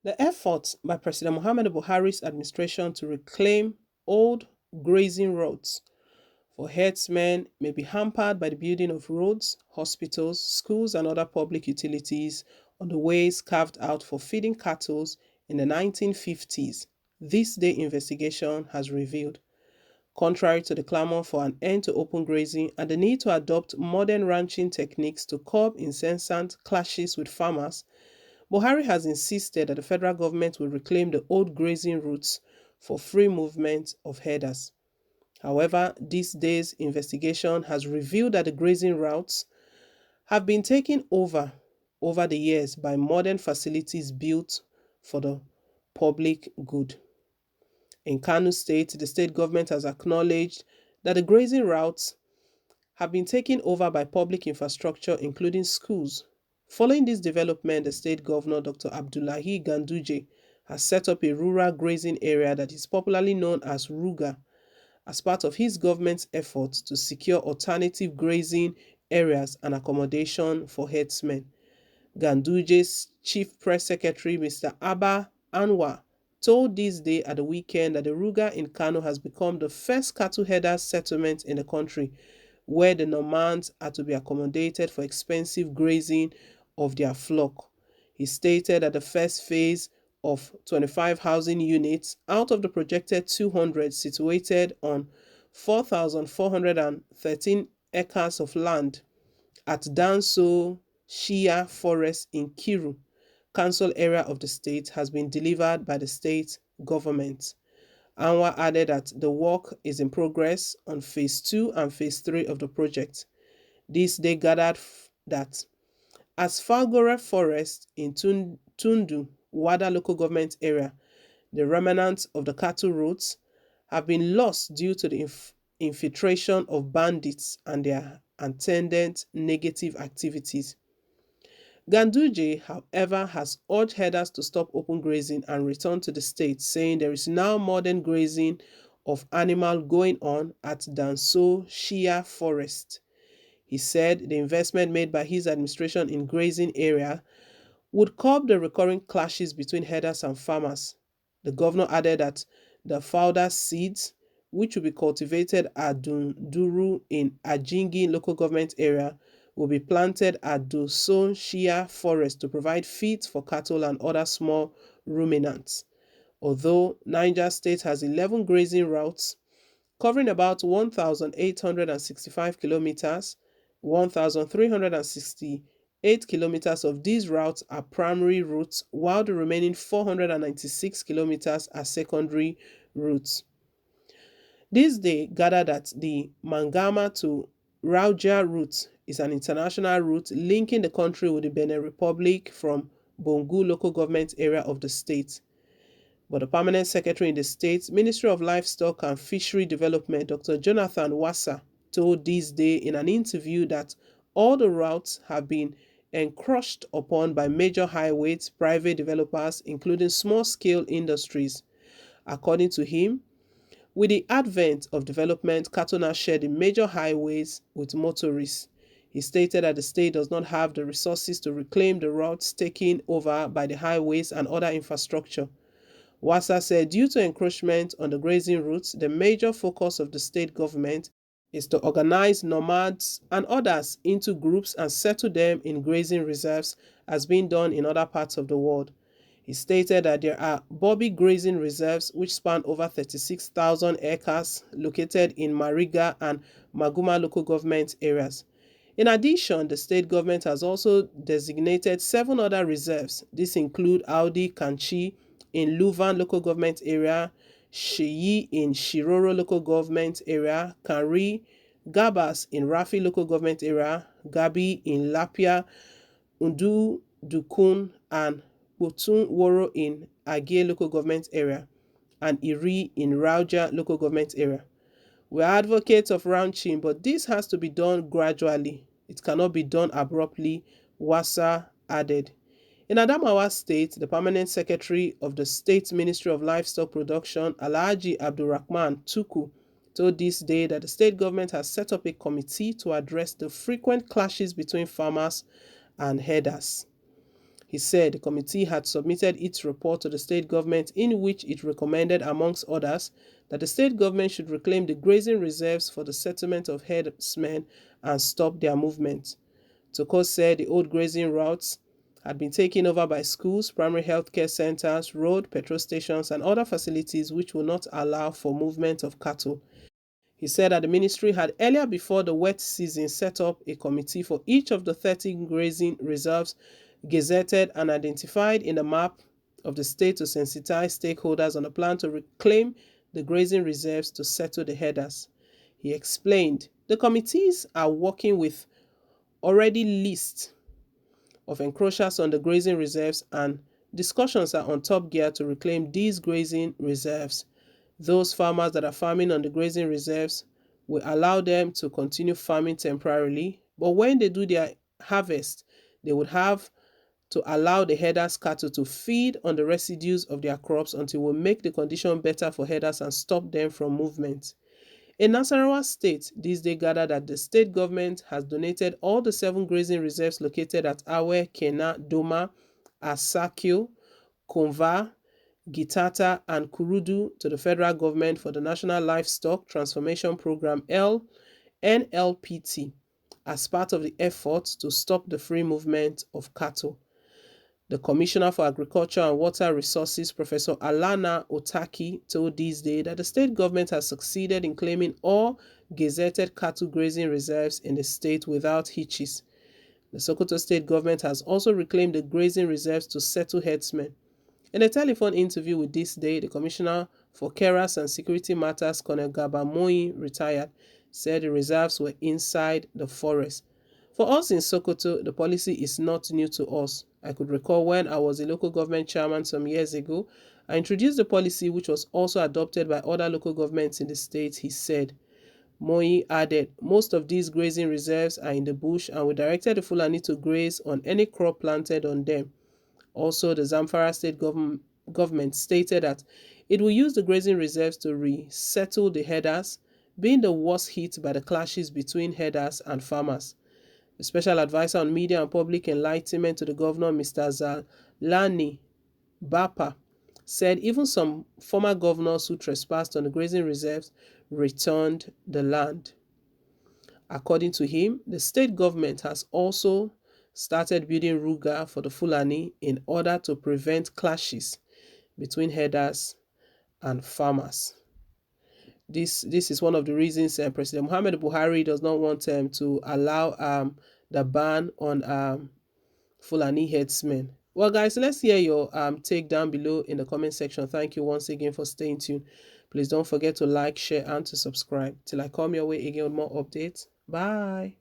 The efforts by President Muhammadu Buhari's administration to reclaim old grazing roads for herdsmen may be hampered by the building of roads, hospitals, schools, and other public utilities on the ways carved out for feeding cattle in the 1950s. This day investigation has revealed. Contrary to the clamor for an end to open grazing and the need to adopt modern ranching techniques to curb incessant clashes with farmers, Buhari has insisted that the federal government will reclaim the old grazing routes for free movement of herders. However, this day's investigation has revealed that the grazing routes have been taken over the years by modern facilities built for the public good. In Kano State, the state government has acknowledged that the grazing routes have been taken over by public infrastructure, including schools. Following this development, the state governor, Dr. Abdullahi Ganduje, has set up a rural grazing area that is popularly known as Ruga as part of his government's efforts to secure alternative grazing areas and accommodation for herdsmen. Ganduje's chief press secretary, Mr. Abba Anwar, told This Day at the weekend that the Ruga in Kano has become the first cattle headers settlement in the country where the nomads are to be accommodated for expensive grazing of their flock. He stated that the first phase of 25 housing units out of the projected 200 situated on 4,413 acres of land at Danso Shia Forest in Kiru, council area of the state, has been delivered by the state government. Anwar added that the work is in progress on phase 2 and phase 3 of the project. This day gathered that as Falgore Forest in Tundu, Wada local government area, the remnants of the cattle routes have been lost due to the infiltration of bandits and their attendant negative activities. Ganduje, however, has urged herders to stop open grazing and return to the state, saying there is now modern grazing of animal going on at Danso Shia Forest. He said the investment made by his administration in grazing area would curb the recurring clashes between herders and farmers. The governor added that the fowler seeds, which will be cultivated at Dunduru in Ajingi local government area, will be planted at Doson Shia Forest to provide feed for cattle and other small ruminants. Although Niger State has 11 grazing routes covering about 1,865 kilometers, 1,368 kilometers of these routes are primary routes, while the remaining 496 kilometers are secondary routes. This day gathered that the Mangama to Rauja route is an international route linking the country with the Benin Republic from Bongu local government area of the state. But the permanent secretary in the state Ministry of Livestock and Fishery Development, Dr. Jonathan Wassa, told This Day in an interview that all the routes have been encroached upon by major highways, private developers, including small-scale industries. According to him, with the advent of development, cattle now share the major highways with motorists. He stated that the state does not have the resources to reclaim the routes taken over by the highways and other infrastructure. Wassa said due to encroachment on the grazing routes, the major focus of the state government is to organize nomads and others into groups and settle them in grazing reserves as being done in other parts of the world. He stated that there are Bobby grazing reserves which span over 36,000 acres located in Mariga and Maguma local government areas. In addition, the state government has also designated 7 other reserves. These include Audi Kanchi in Luvan local government area, Sheyi in Shiroro local government area, Kanri, Gabas in Rafi local government area, Gabi in Lapia, Undu Dukun, and Botun Woro in Agie local government area, and Iri in Rauja local government area. We are advocates of ranching, but this has to be done gradually. It cannot be done abruptly, Wassa added. In Adamawa State, the permanent secretary of the State Ministry of Livestock Production, Alhaji Abdulrahman Tuku, told This Day that the state government has set up a committee to address the frequent clashes between farmers and herders. He said the committee had submitted its report to the state government, in which it recommended, amongst others, that the state government should reclaim the grazing reserves for the settlement of herdsmen and stop their movement. Toko said the old grazing routes had been taken over by schools, primary health care centers, road, petrol stations, and other facilities which will not allow for movement of cattle. He said that the ministry had earlier before the wet season set up a committee for each of the 30 grazing reserves gazetted and identified in the map of the state to sensitize stakeholders on a plan to reclaim the grazing reserves to settle the herders. He explained the committees are working with already lists of encroachers on the grazing reserves, and discussions are on top gear to reclaim these grazing reserves. Those farmers that are farming on the grazing reserves will allow them to continue farming temporarily, but when they do their harvest, they would have to allow the herders' cattle to feed on the residues of their crops until we make the condition better for herders and stop them from movement. In Nasarawa State, this day gathered that the state government has donated all the 7 grazing reserves located at Awe, Kena, Doma, Asakio, Konva, Gitata, and Kurudu to the federal government for the National Livestock Transformation Program NLPT as part of the efforts to stop the free movement of cattle. The Commissioner for Agriculture and Water Resources, Professor Alana Otaki, told this day that the state government has succeeded in claiming all gazetted cattle grazing reserves in the state without hitches. The Sokoto state government has also reclaimed the grazing reserves to settle herdsmen. In a telephone interview with This Day, the Commissioner for Keras and Security Matters, Colonel Gabamoyi, retired, said the reserves were inside the forest. For us in Sokoto, the policy is not new to us. I could recall when I was a local government chairman some years ago, I introduced the policy which was also adopted by other local governments in the state, he said. Moyi added, most of these grazing reserves are in the bush and we directed the Fulani to graze on any crop planted on them. Also, the Zamfara state government stated that it will use the grazing reserves to resettle the herders, being the worst hit by the clashes between herders and farmers. The special advisor on media and public enlightenment to the governor, Mr. Zalani Bapa, said even some former governors who trespassed on the grazing reserves returned the land. According to him, the state government has also started building ruga for the Fulani in order to prevent clashes between herders and farmers. This is one of the reasons President Muhammad Buhari does not want to allow the ban on Fulani herdsmen. Well, guys, let's hear your take down below in the comment section. Thank you once again for staying tuned. Please don't forget to like, share, and to subscribe. Till I come your way again with more updates. Bye.